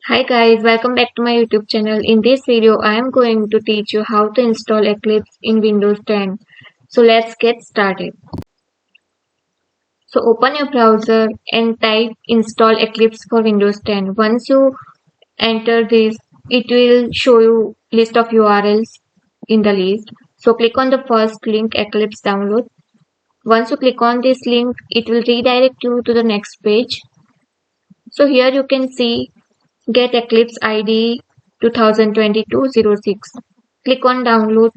Hi guys, welcome back to my YouTube channel. In this video, I am going to teach you how to install Eclipse in Windows 10. So let's get started. So open your browser and type install Eclipse for Windows 10. Once you enter this, it will show you list of URLs in the list. So click on the first link, Eclipse download. Once you click on this link, it will redirect you to the next page. So here you can see Get Eclipse ID 2022-06. Click on download.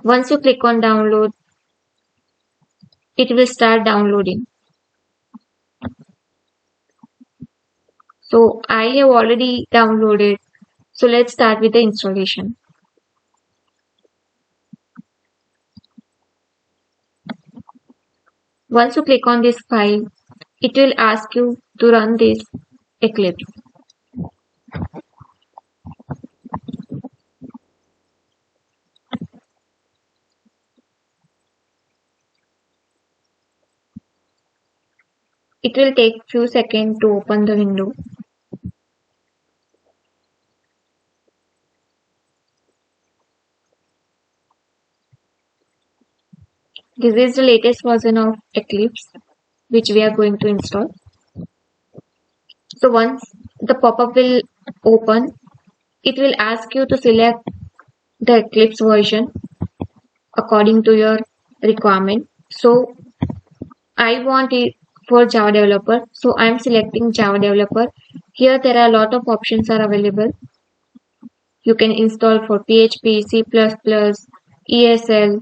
Once you click on download, it will start downloading. So I have already downloaded. So let's start with the installation. Once you click on this file, it will ask you to run this Eclipse. It will take few seconds to open the window. This is the latest version of Eclipse which we are going to install. So once the pop-up will open, it will ask you to select the Eclipse version according to your requirement. So I want it for Java developer. So I am selecting Java developer. Here there are a lot of options are available. You can install for PHP, C++, ESL.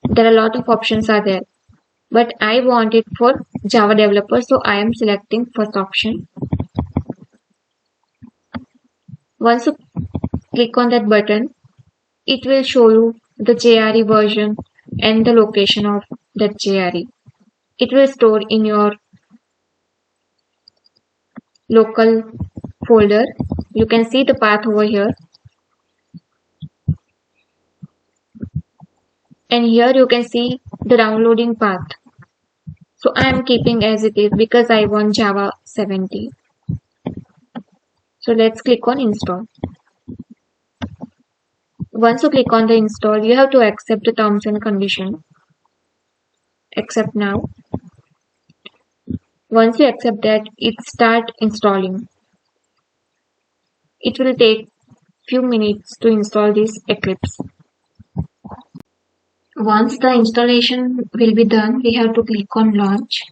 There are a lot of options are there. But I want it for Java developer. So I am selecting first option. Once you click on that button, it will show you the JRE version and the location of that JRE. It will store in your local folder. You can see the path over here. And here you can see the downloading path. So I am keeping as it is because I want Java 70. So let's click on install. Once you click on the install, you have to accept the terms and conditions. Accept now. Once you accept that, it start installing. It will take few minutes to install this Eclipse. Once the installation will be done, we have to click on launch.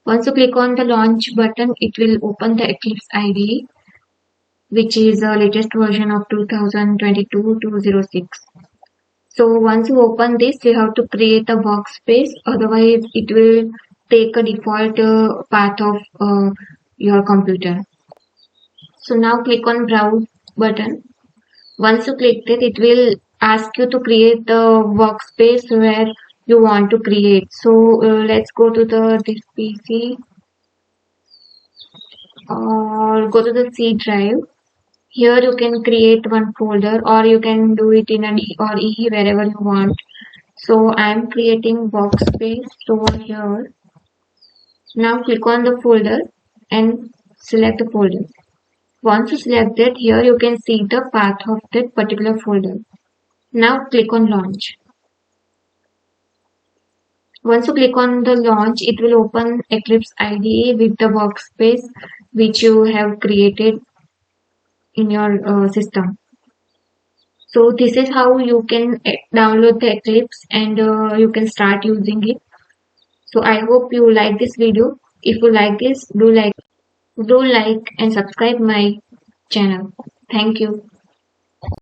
Once you click on the launch button, it will open the Eclipse IDE, which is the latest version of 2022-06. So once you open this, you have to create a workspace, otherwise it will take a default path of your computer. So now click on browse button. Once you click it will ask you to create the workspace where you want to create. So let's go to this PC or go to the C drive. Here you can create one folder or you can do it in a D or E wherever you want. So I am creating workspace over here. Now click on the folder and select the folder. Once you select it, here you can see the path of that particular folder. Now click on launch. Once you click on the launch, it will open Eclipse IDE with the workspace which you have created in your system. So this is how you can download the Eclipse and you can start using it. So I hope you like this video. If you like this, do like and subscribe my channel. Thank you.